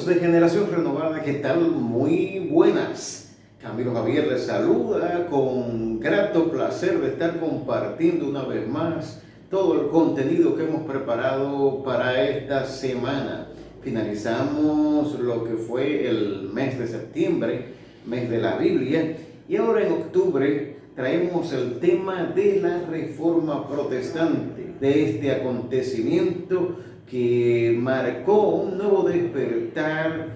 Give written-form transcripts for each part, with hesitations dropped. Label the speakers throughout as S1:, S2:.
S1: Amigos de Generación Renovada, ¿qué tal? Muy buenas. Camilo Javier les saluda con grato placer de estar compartiendo una vez más todo el contenido que hemos preparado para esta semana. Finalizamos lo que fue el mes de septiembre, mes de la Biblia, y ahora en octubre traemos el tema de la Reforma Protestante, de este acontecimiento que marcó un nuevo despertar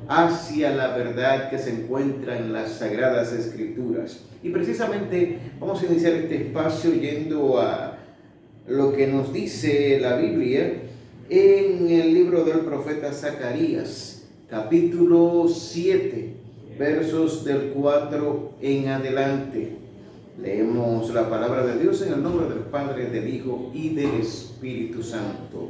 S1: hacia la verdad que se encuentra en las Sagradas Escrituras. Y precisamente vamos a iniciar este espacio yendo a lo que nos dice la Biblia en el libro del profeta Zacarías, capítulo 7, versos del 4 en adelante. Leemos la palabra de Dios en el nombre del Padre, del Hijo y del Espíritu Santo.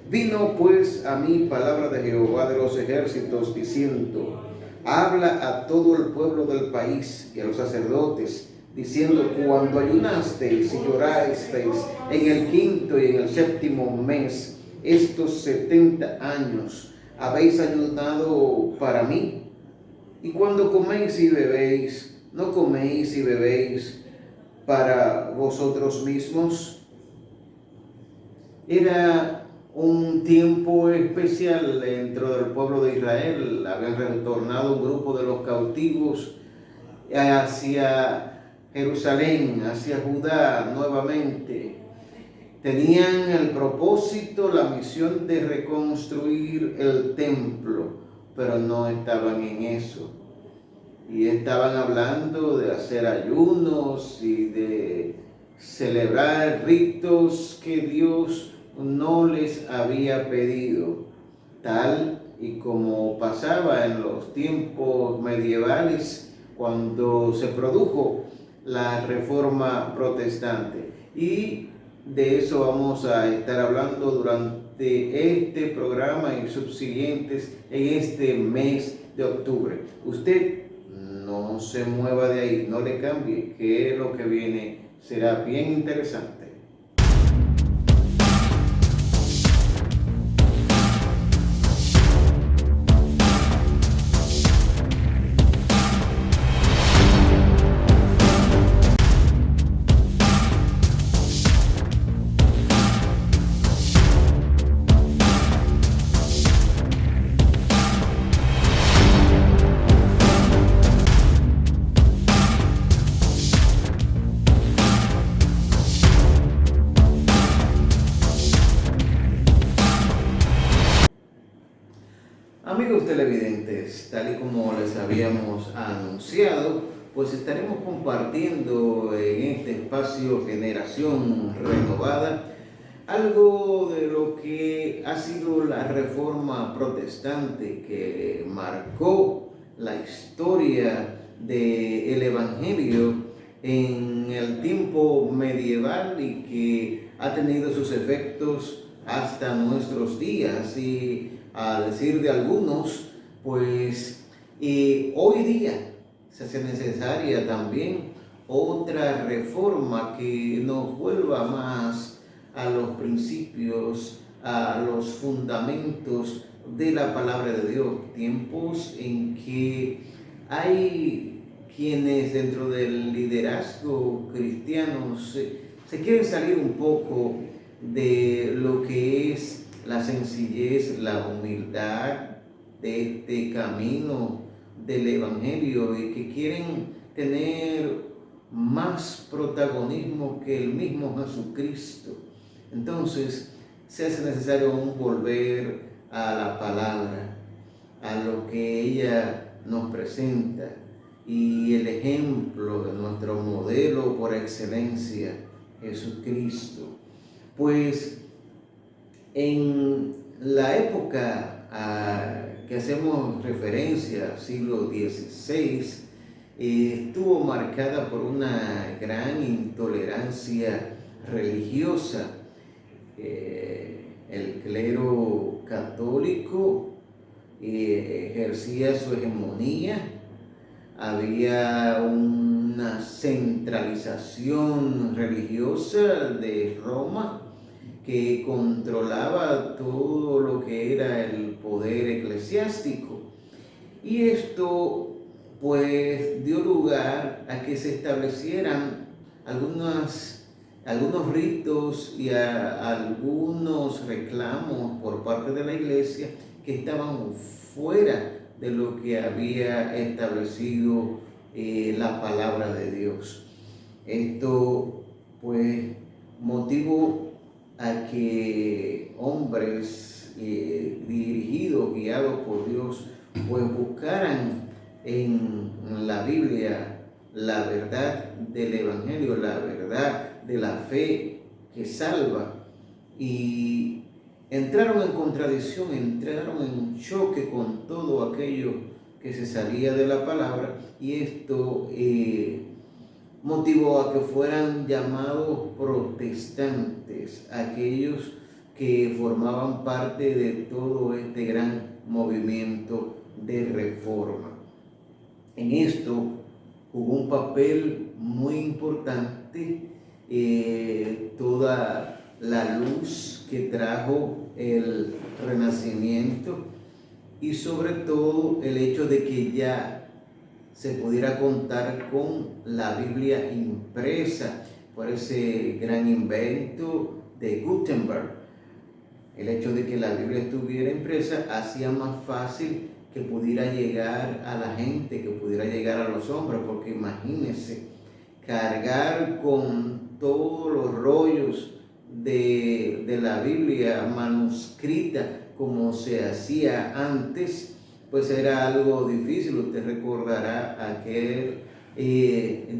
S1: Vino pues a mí palabra de Jehová de los ejércitos, diciendo: habla a todo el pueblo del país y a los sacerdotes, diciendo: cuando ayunasteis y llorasteis en el quinto y en el séptimo mes, estos 70 años, ¿habéis ayunado para mí? Y cuando coméis y bebéis, ¿no coméis y bebéis para vosotros mismos? Era un tiempo especial dentro del pueblo de Israel. Habían retornado un grupo de los cautivos hacia Jerusalén, hacia Judá nuevamente. Tenían el propósito, la misión de reconstruir el templo, pero no estaban en eso. Y estaban hablando de hacer ayunos y de celebrar ritos que Dios no les había pedido, tal y como pasaba en los tiempos medievales cuando se produjo la Reforma Protestante. Y de eso vamos a estar hablando durante este programa y subsiguientes en este mes de octubre. Usted no se mueva de ahí, no le cambie, que lo que viene será bien interesante. Amigos televidentes, tal y como les habíamos anunciado, pues estaremos compartiendo en este espacio Generación Renovada algo de lo que ha sido la Reforma Protestante que marcó la historia del Evangelio en el tiempo medieval y que ha tenido sus efectos hasta nuestros días. Y a decir de algunos, pues hoy día se hace necesaria también otra reforma que nos vuelva más a los principios, a los fundamentos de la palabra de Dios. Tiempos en que hay quienes dentro del liderazgo cristiano se quieren salir un poco de lo que es la sencillez, la humildad de este camino del Evangelio y que quieren tener más protagonismo que el mismo Jesucristo. Entonces se hace necesario aún volver a la palabra, a lo que ella nos presenta y el ejemplo de nuestro modelo por excelencia, Jesucristo. Pues en la época que hacemos referencia, siglo XVI, estuvo marcada por una gran intolerancia religiosa. El clero católico ejercía su hegemonía, había una centralización religiosa de Roma que controlaba todo lo que era el poder eclesiástico eclesiástico. Y esto pues dio lugar a que se establecieran algunos ritos y algunos reclamos por parte de la iglesia que estaban fuera de lo que había establecido la palabra de Dios. Esto pues motivó a que hombres dirigidos, guiados por Dios, pues buscaran en la Biblia la verdad del Evangelio, la verdad de la fe que salva, y entraron en contradicción, entraron en choque con todo aquello que se salía de la palabra, y esto motivó a que fueran llamados protestantes, aquellos que formaban parte de todo este gran movimiento de reforma. En esto jugó un papel muy importante toda la luz que trajo el Renacimiento, y sobre todo el hecho de que ya se pudiera contar con la Biblia impresa por ese gran invento de Gutenberg. El hecho de que la Biblia estuviera impresa hacía más fácil que pudiera llegar a la gente, que pudiera llegar a los hombres, porque imagínense, cargar con todos los rollos de la Biblia manuscrita como se hacía antes, pues era algo difícil. Usted recordará aquel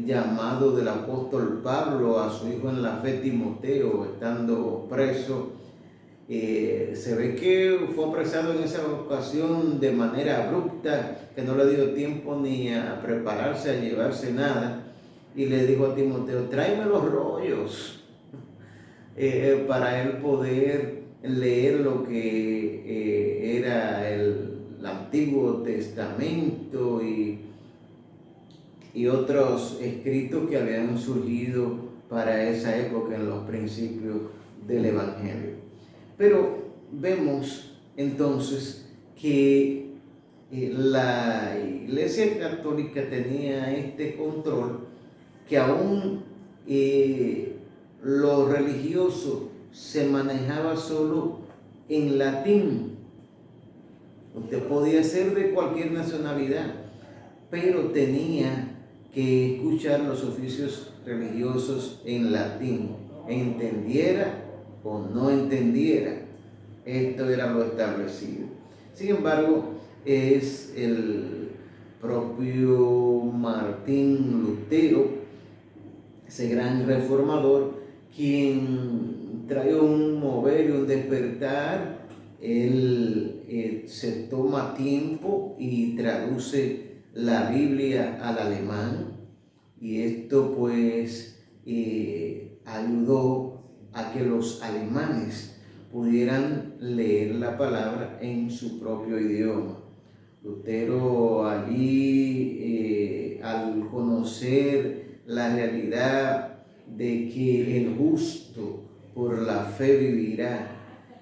S1: llamado del apóstol Pablo a su hijo en la fe Timoteo, estando preso. Se ve que fue apresado en esa ocasión de manera abrupta, que no le dio tiempo ni a prepararse, a llevarse nada, y le dijo a Timoteo: tráeme los rollos, para él poder leer lo que era el Antiguo Testamento y otros escritos que habían surgido para esa época en los principios del Evangelio. Pero vemos entonces que la Iglesia Católica tenía este control, que aún lo religioso se manejaba solo en latín. Usted podía ser de cualquier nacionalidad, pero tenía que escuchar los oficios religiosos en latín, entendiera o no entendiera. Esto era lo establecido. Sin embargo, es el propio Martín Lutero, ese gran reformador, quien trae un mover y un despertar. Él se toma tiempo y traduce la Biblia al alemán, y esto pues ayudó a que los alemanes pudieran leer la palabra en su propio idioma. Lutero allí, al conocer la realidad de que el justo por la fe vivirá,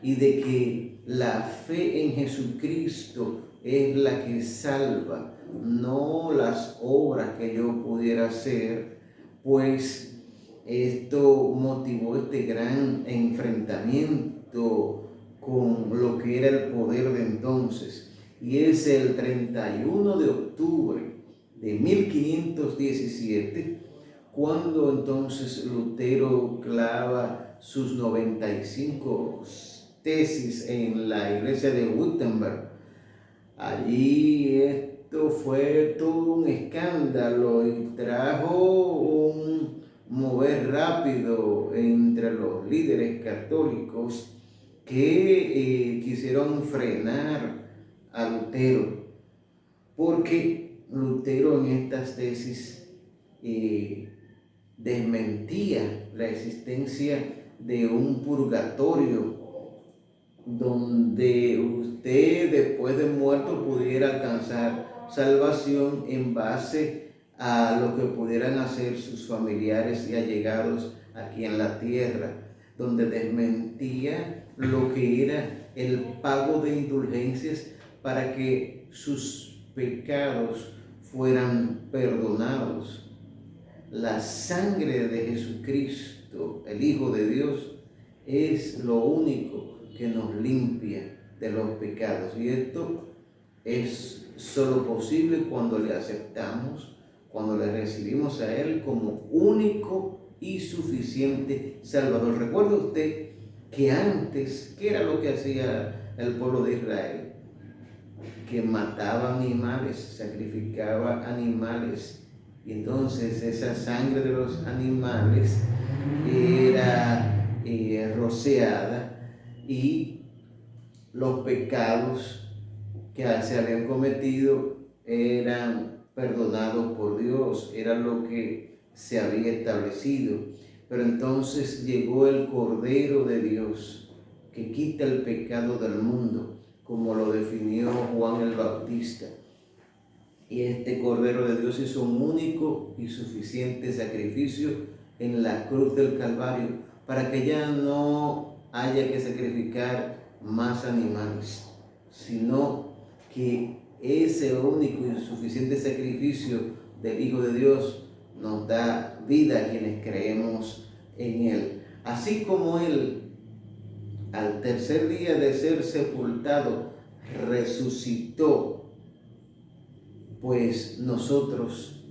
S1: y de que la fe en Jesucristo es la que salva, no las obras que yo pudiera hacer, pues esto motivó este gran enfrentamiento con lo que era el poder de entonces. Y es el 31 de octubre de 1517 cuando entonces Lutero clava sus 95 tesis en la iglesia de Wittenberg. Allí esto fue todo un escándalo y trajo un mover rápido entre los líderes católicos que quisieron frenar a Lutero, porque Lutero en estas tesis desmentía la existencia de un purgatorio donde usted después de muerto pudiera alcanzar salvación en base a lo que pudieran hacer sus familiares y allegados aquí en la tierra, donde desmentía lo que era el pago de indulgencias para que sus pecados fueran perdonados. La sangre de Jesucristo, el Hijo de Dios, es lo único que nos limpia de los pecados. Y esto es solo posible cuando le aceptamos, cuando le recibimos a Él como único y suficiente Salvador. ¿Recuerda usted que antes, qué era lo que hacía el pueblo de Israel? Que mataba animales, sacrificaba animales, y entonces esa sangre de los animales era rociada, y los pecados que se habían cometido eran perdonados por Dios, era lo que se había establecido. Pero entonces llegó el Cordero de Dios que quita el pecado del mundo, como lo definió Juan el Bautista. Y este Cordero de Dios hizo un único y suficiente sacrificio en la cruz del Calvario, para que ya no haya que sacrificar más animales, sino que ese único y suficiente sacrificio del Hijo de Dios nos da vida a quienes creemos en Él. Así como Él, al tercer día de ser sepultado, resucitó, pues nosotros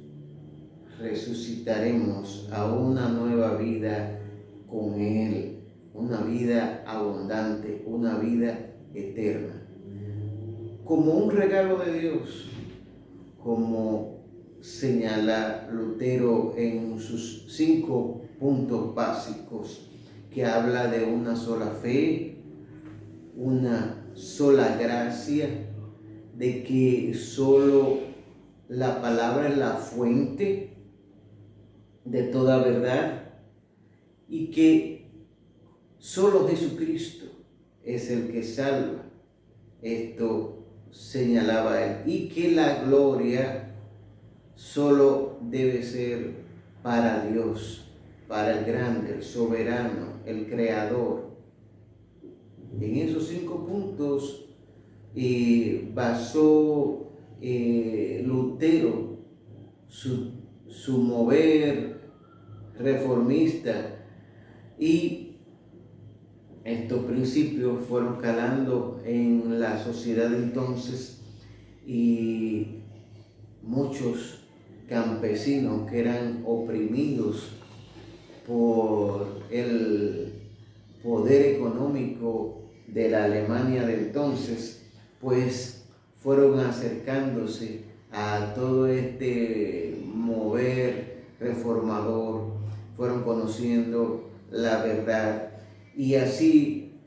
S1: resucitaremos a una nueva vida con Él, una vida abundante, una vida eterna. Como un regalo de Dios, como señala Lutero en sus 5 puntos básicos, que habla de una sola fe, una sola gracia, de que solo la palabra es la fuente de toda verdad, y que solo Jesucristo es el que salva. Esto señalaba él, y que la gloria solo debe ser para Dios, para el grande, el soberano, el creador. En esos 5 puntos basó Lutero su mover reformista, y estos principios fueron calando en la sociedad de entonces, y muchos campesinos que eran oprimidos por el poder económico de la Alemania de entonces, pues fueron acercándose a todo este mover reformador, fueron conociendo la verdad, y así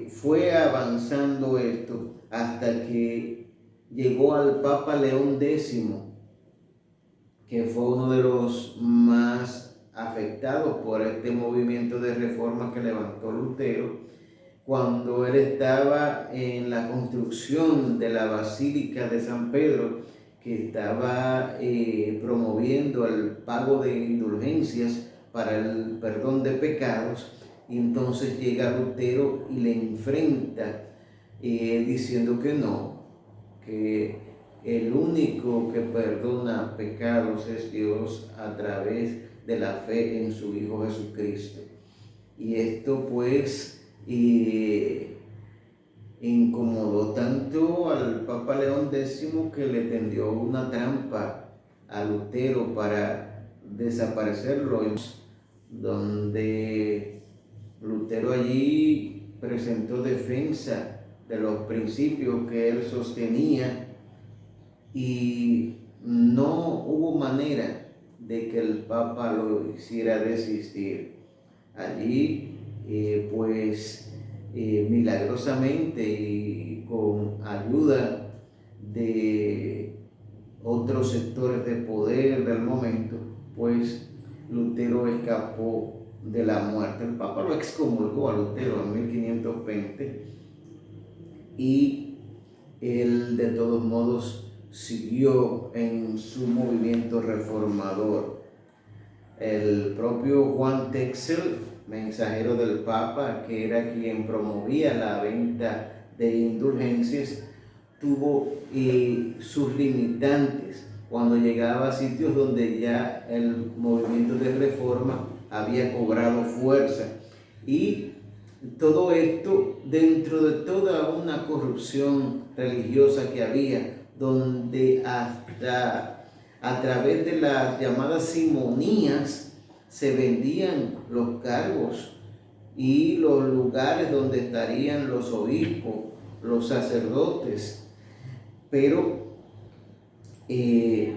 S1: fue avanzando esto hasta que llegó al Papa León X, que fue uno de los más afectados por este movimiento de reforma que levantó Lutero, cuando él estaba en la construcción de la Basílica de San Pedro, que estaba promoviendo el pago de indulgencias para el perdón de pecados. Y entonces llega Lutero y le enfrenta diciendo que no, que el único que perdona pecados es Dios a través de la fe en su Hijo Jesucristo. Y esto pues incomodó tanto al Papa León X, que le tendió una trampa a Lutero para desaparecerlo, donde Lutero allí presentó defensa de los principios que él sostenía, y no hubo manera de que el Papa lo hiciera desistir. Allí milagrosamente y con ayuda de otros sectores de poder del momento, pues Lutero escapó de la muerte. El Papa lo excomulgó a Lutero en 1520, y él de todos modos siguió en su movimiento reformador. El propio Juan Texel, mensajero del Papa, que era quien promovía la venta de indulgencias, tuvo sus limitantes cuando llegaba a sitios donde ya el movimiento de reforma había cobrado fuerza. Y todo esto dentro de toda una corrupción religiosa que había, donde hasta a través de las llamadas simonías se vendían los cargos y los lugares donde estarían los obispos, los sacerdotes. Pero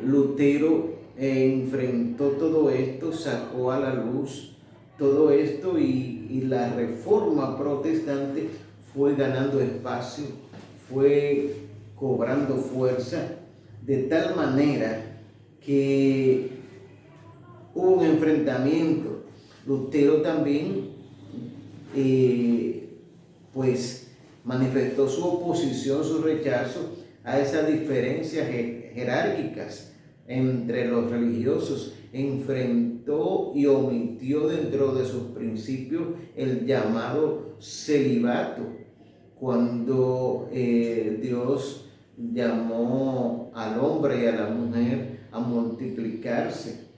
S1: Lutero enfrentó todo esto, sacó a la luz todo esto, y la reforma protestante fue ganando espacio, fue cobrando fuerza, de tal manera que hubo un enfrentamiento. Lutero también pues manifestó su oposición, su rechazo a esas diferencias jerárquicas entre los religiosos. Enfrentó y omitió dentro de sus principios el llamado celibato, cuando Dios llamó al hombre y a la mujer a multiplicarse.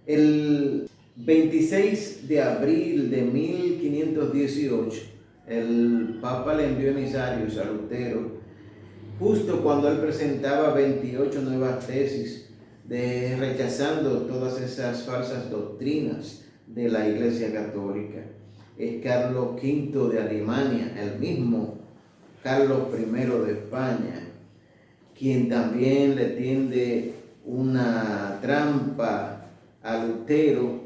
S1: El 26 de abril de 1518, el Papa le envió emisarios a Lutero, justo cuando él presentaba 28 nuevas tesis rechazando todas esas falsas doctrinas de la Iglesia Católica. Es Carlos V de Alemania, el mismo Carlos I de España, quien también le tiende una trampa a Lutero,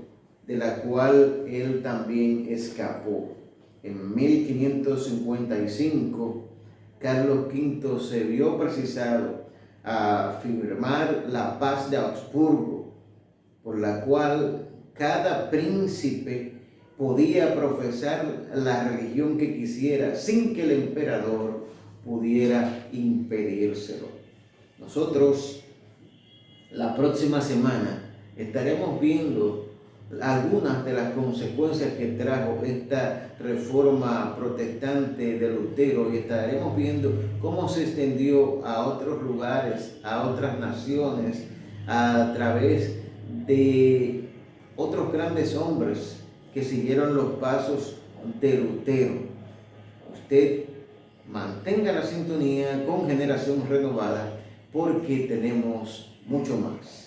S1: de la cual él también escapó. En 1555, Carlos V se vio precisado a firmar la paz de Augsburgo, por la cual cada príncipe podía profesar la religión que quisiera sin que el emperador pudiera impedírselo. Nosotros la próxima semana estaremos viendo algunas de las consecuencias que trajo esta reforma protestante de Lutero, y estaremos viendo cómo se extendió a otros lugares, a otras naciones, a través de otros grandes hombres que siguieron los pasos de Lutero. Usted mantenga la sintonía con Generación Renovada, porque tenemos mucho más.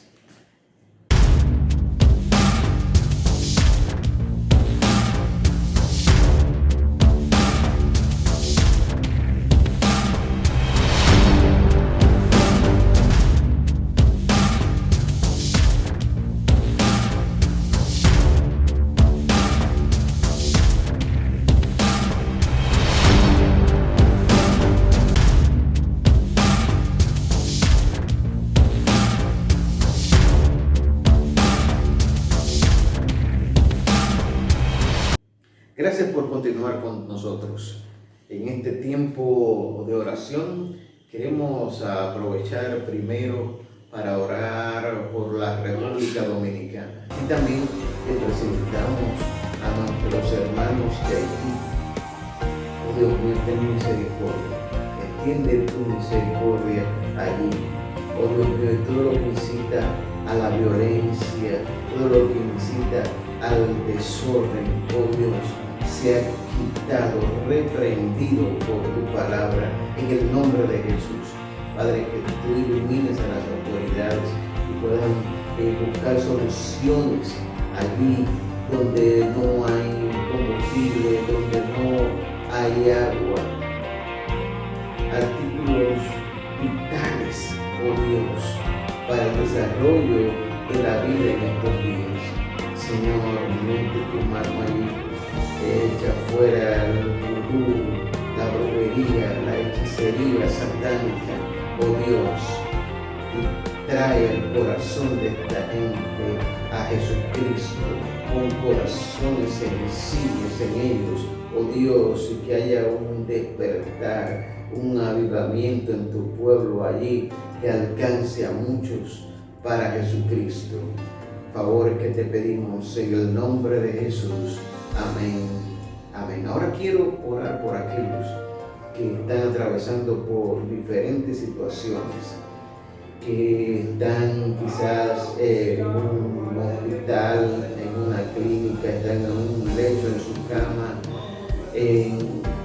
S1: Gracias por continuar con nosotros. En este tiempo de oración queremos aprovechar primero para orar por la República Dominicana. Y también presentamos a nuestros hermanos de Haití. Oh Dios mío, ten misericordia. Extiende tu misericordia allí. Oh Dios mío, todo lo que incita a la violencia, todo lo que incita al desorden, oh Dios, sea quitado, reprendido por tu palabra, en el nombre de Jesús. Padre, que tú ilumines a las autoridades y puedan buscar soluciones allí donde no hay combustible, donde no hay agua, artículos vitales, oh Dios, para el desarrollo de la vida en estos días. Señor, mete tu mano allí, echa fuera el vudú, la brujería, la hechicería satánica, oh Dios, y trae el corazón de esta gente a Jesucristo, con corazones sensibles en ellos, oh Dios, y que haya un despertar, un avivamiento en tu pueblo allí, que alcance a muchos para Jesucristo. Favores que te pedimos en el nombre de Jesús. Amén. Amén. Ahora quiero orar por aquellos que están atravesando por diferentes situaciones, que están quizás en un hospital, en una clínica, están en un lecho en su cama,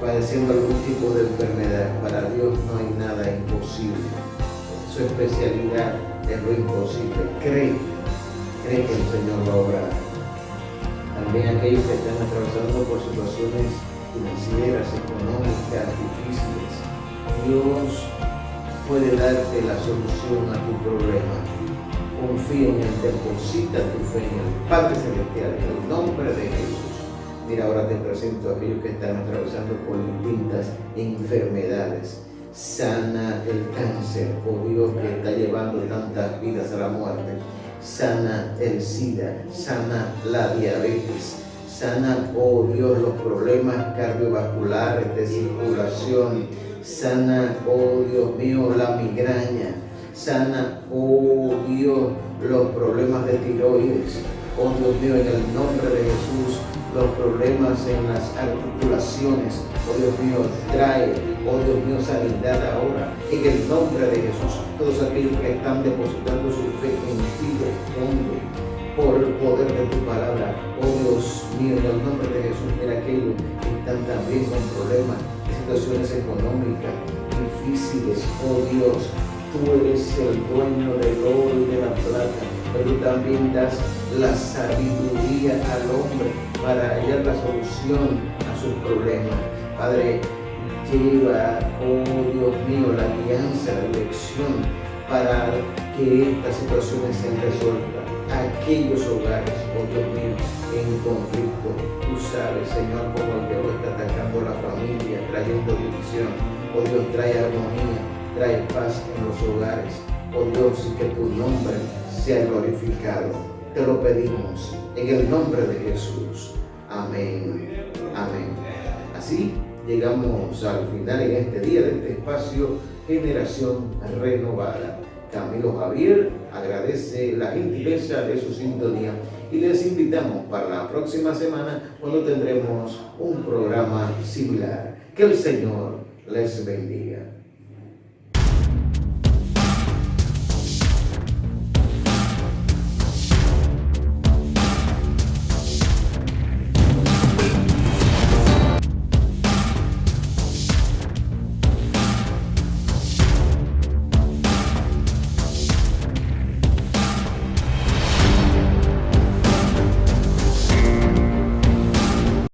S1: padeciendo algún tipo de enfermedad. Para Dios no hay nada imposible. Su especialidad es lo imposible. Cree que el Señor lo obra. También aquellos que están atravesando por situaciones financieras, económicas, difíciles. Dios puede darte la solución a tu problema. Confía en Él, deposita tu fe en el Padre Celestial, en el nombre de Jesús. Mira, ahora te presento a aquellos que están atravesando por distintas enfermedades. Sana el cáncer, oh Dios, que está llevando tantas vidas a la muerte. Sana el SIDA, sana la diabetes, sana, oh Dios, los problemas cardiovasculares, de circulación. Sana, oh Dios mío, la migraña. Sana, oh Dios, los problemas de tiroides. Oh Dios mío, en el nombre de Jesús, los problemas en las articulaciones. Oh Dios mío, trae, oh Dios mío, sanidad ahora. En el nombre de Jesús, todos aquellos que están depositando su fe en ti, responde por el poder de tu palabra. Oh Dios mío, en el nombre de Jesús, mira aquellos que están también con problemas, situaciones económicas difíciles. Oh Dios, tú eres el dueño del oro y de la plata, pero tú también das la sabiduría al hombre para hallar la solución a sus problemas. Padre, lleva, oh Dios mío, la guianza, la dirección para que estas situaciones sean resueltas. Aquellos hogares, oh Dios mío, en conflicto, tú sabes, Señor, cómo el diablo está atacando a la familia, trayendo división. Oh Dios, trae armonía, trae paz en los hogares. Oh Dios, y que tu nombre sea glorificado. Te lo pedimos en el nombre de Jesús. Amén. Amén. Así llegamos al final en este día de este espacio Generación Renovada. Camilo Javier agradece la gentileza de su sintonía y les invitamos para la próxima semana cuando tendremos un programa similar. Que el Señor les bendiga.